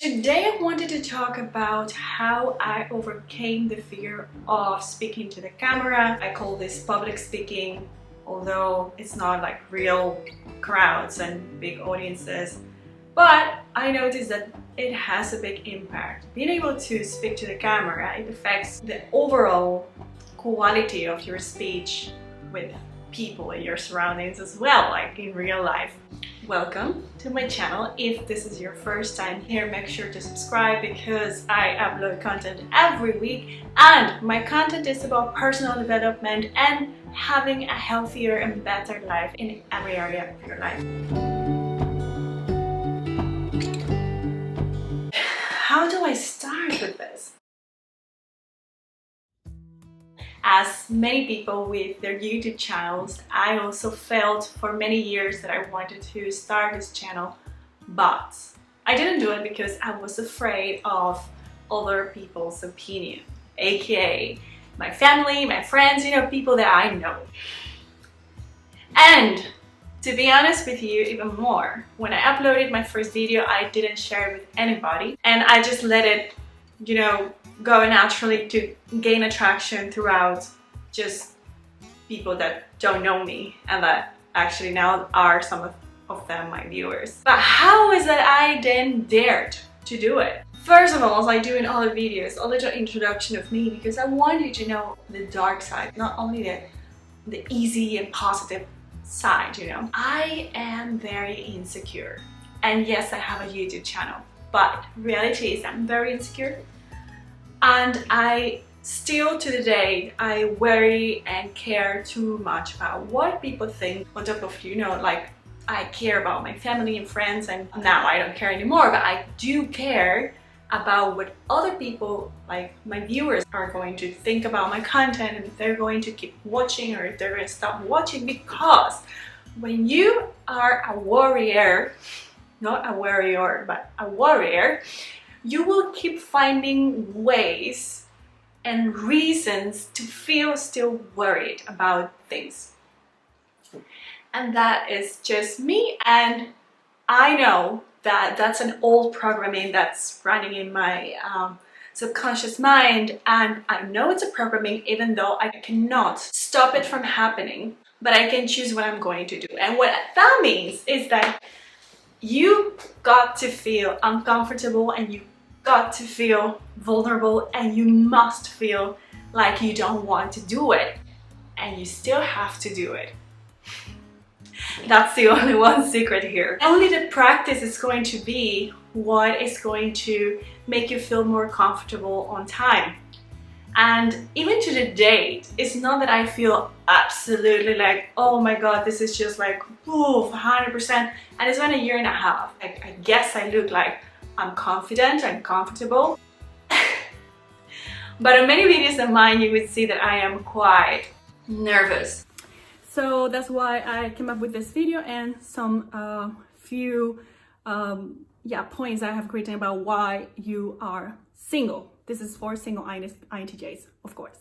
Today I wanted to talk about how I overcame the fear of speaking to the camera. I call this public speaking, although it's not like real crowds and big audiences. But I noticed that it has a big impact. Being able to speak to the camera, it affects the overall quality of your speech with people in your surroundings as well, like in real life. Welcome to my channel. If this is your first time here, make sure to subscribe because I upload content every week, and my content is about personal development and having a healthier and better life in every area of your life. How do I start with this? As many people with their YouTube channels, I also felt for many years that I wanted to start this channel, but I didn't do it because I was afraid of other people's opinion, aka my family, my friends, people that I know. And to be honest with you, even more, when I uploaded my first video, I didn't share it with anybody, and I just let it, go naturally to gain attraction throughout just people that don't know me and that actually now are some of them my viewers. But how is that I then dared to do it? First of all, as I do in other videos, a little introduction of me, because I want you to know the dark side, not only the easy and positive side, I am very insecure. And yes, I have a YouTube channel, but reality is I'm very insecure. And I still to the day, I worry and care too much about what people think, on top of, like I care about my family and friends, and now I don't care anymore, but I do care about what other people, like my viewers, are going to think about my content, and if they're going to keep watching or if they're going to stop watching. Because when you are a warrior, not a warrior, but a warrior, you will keep finding ways and reasons to feel still worried about things. And that is just me, and I know that that's an old programming that's running in my subconscious mind, and I know it's a programming even though I cannot stop it from happening, but I can choose what I'm going to do. And what that means is that you got to feel uncomfortable, and you got to feel vulnerable, and you must feel like you don't want to do it, and you still have to do it. That's the only one secret here. Only the practice is going to be what is going to make you feel more comfortable on time. And even to the date, it's not that I feel absolutely like, oh my god, this is just like, ooh, 100%. And it's been a year and a half. I guess I look like I'm confident and comfortable. But in many videos of mine, you would see that I am quite nervous. So that's why I came up with this video and some few points I have written about why you are single. This is for single INTJs, of course.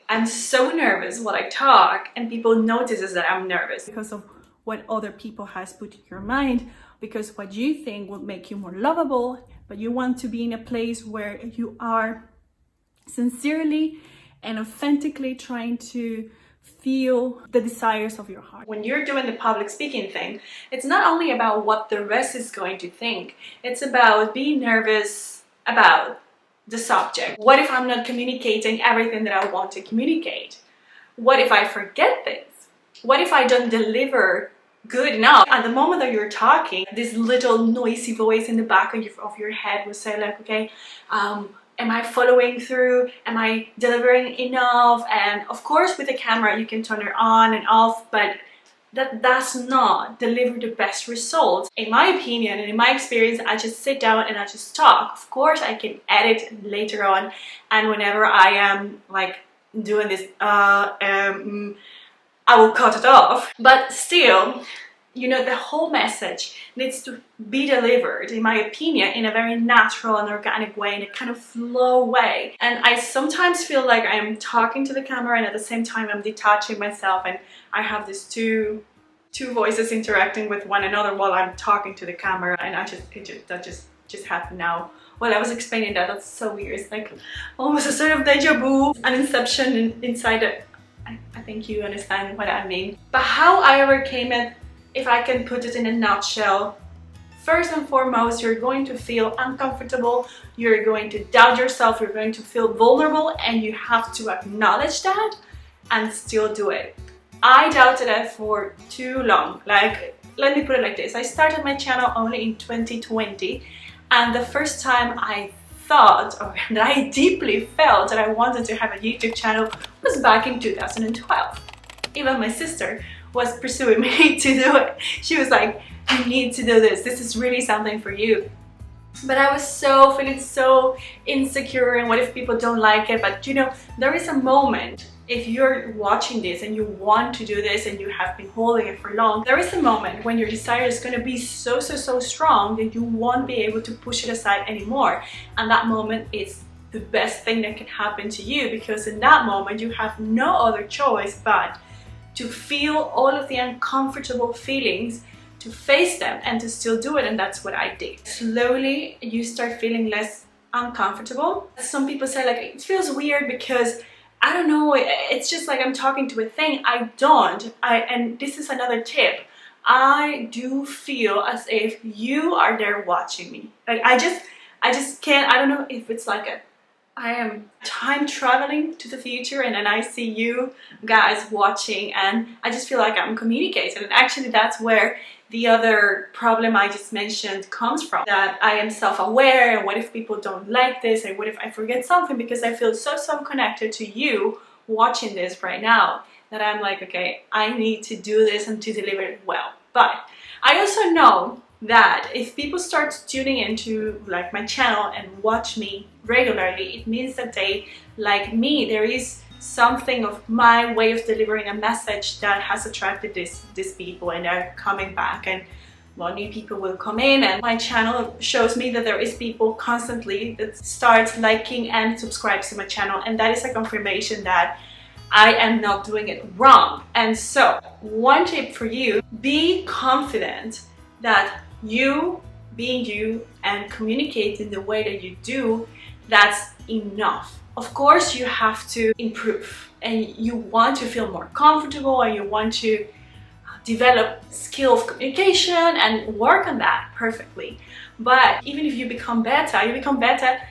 I'm so nervous when I talk, and people notices that I'm nervous because of what other people has put in your mind, because what you think will make you more lovable, but you want to be in a place where you are sincerely and authentically trying to feel the desires of your heart. When you're doing the public speaking thing, it's not only about what the rest is going to think, it's about being nervous about the subject. What if I'm not communicating everything that I want to communicate? What if I forget things? What if I don't deliver good enough? At the moment that you're talking, this little noisy voice in the back of your head will say like, okay, am I following through? Am I delivering enough? And of course, with the camera, you can turn it on and off, but that does not deliver the best results. In my opinion and in my experience, I just sit down and I just talk. Of course, I can edit later on, and whenever I am like doing this, I will cut it off. But still, the whole message needs to be delivered, in my opinion, in a very natural and organic way, in a kind of flow way. And I sometimes feel like I'm talking to the camera, and at the same time I'm detaching myself, and I have these two voices interacting with one another while I'm talking to the camera, and that just just happened now while I was explaining that. That's so weird. It's like almost a sort of deja vu, an inception inside it. I think you understand what I mean. But how I overcame it, if I can put it in a nutshell, first and foremost, you're going to feel uncomfortable, you're going to doubt yourself, you're going to feel vulnerable, and you have to acknowledge that and still do it. I doubted it for too long. Like, let me put it like this. I started my channel only in 2020, and the first time I thought, or that I deeply felt that I wanted to have a YouTube channel was back in 2012. Even my sister was pursuing me to do it. She was like, you need to do this. This is really something for you. But I was feeling so insecure, and what if people don't like it? But you know, there is a moment, if you're watching this and you want to do this and you have been holding it for long, there is a moment when your desire is going to be so strong that you won't be able to push it aside anymore. And that moment is the best thing that can happen to you, because in that moment you have no other choice but to feel all of the uncomfortable feelings, to face them, and to still do it. And that's what I did. Slowly you start feeling less uncomfortable. Some people say like, it feels weird because I don't know, it's just like I'm talking to a thing. I don't. And this is another tip. I do feel as if you are there watching me. Like I just can't, I don't know if it's like I am time traveling to the future, and then I see you guys watching, and I just feel like I'm communicating. And actually that's where the other problem I just mentioned comes from, that I am self-aware, and what if people don't like this, and what if I forget something, because I feel so connected to you watching this right now that I'm like, okay, I need to do this and to deliver it well. But I also know that if people start tuning into like my channel and watch me regularly, it means that they like me. There is something of my way of delivering a message that has attracted these people, and they're coming back, and well, new people will come in, and my channel shows me that there is people constantly that starts liking and subscribes to my channel, and that is a confirmation that I am not doing it wrong. And so one tip for you, be confident that you being you and communicating the way that you do, that's enough. Of course you have to improve, and you want to feel more comfortable, and you want to develop skill of communication and work on that perfectly. But even if you become better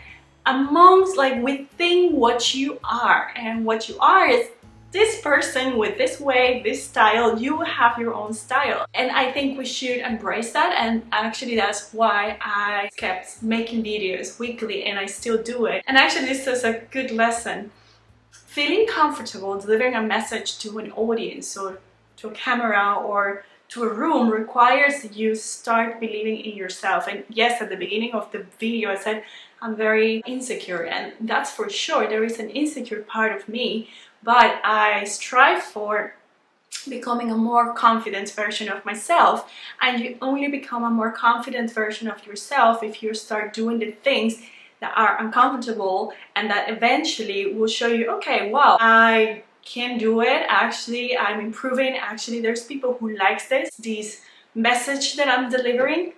amongst, like, within what you are, and what you are is this person with this way, this style. You have your own style, and I think we should embrace that. And actually that's why I kept making videos weekly, and I still do it. And actually this is a good lesson. Feeling comfortable delivering a message to an audience or to a camera or to a room requires you start believing in yourself. And yes, at the beginning of the video I said I'm very insecure, and that's for sure. There is an insecure part of me, but I strive for becoming a more confident version of myself. And you only become a more confident version of yourself if you start doing the things that are uncomfortable, and that eventually will show you, okay, wow, I can do it. Actually, I'm improving. Actually, there's people who likes this message that I'm delivering.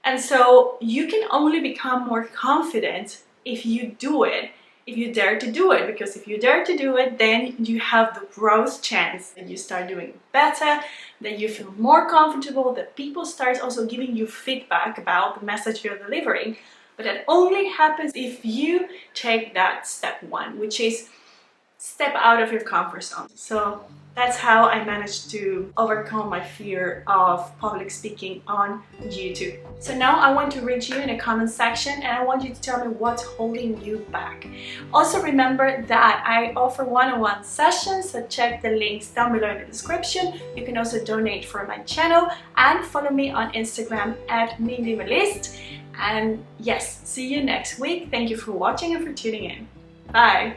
And so you can only become more confident if you do it, if you dare to do it. Because if you dare to do it, then you have the growth chance, and you start doing better, that you feel more comfortable, that people start also giving you feedback about the message you're delivering. But that only happens if you take that step one, which is step out of your comfort zone. So that's how I managed to overcome my fear of public speaking on YouTube. So now I want to read you in the comment section, and I want you to tell me what's holding you back. Also remember that I offer one-on-one sessions, so check the links down below in the description. You can also donate for my channel, and follow me on Instagram @minimalist. And yes, see you next week. Thank you for watching and for tuning in. Bye!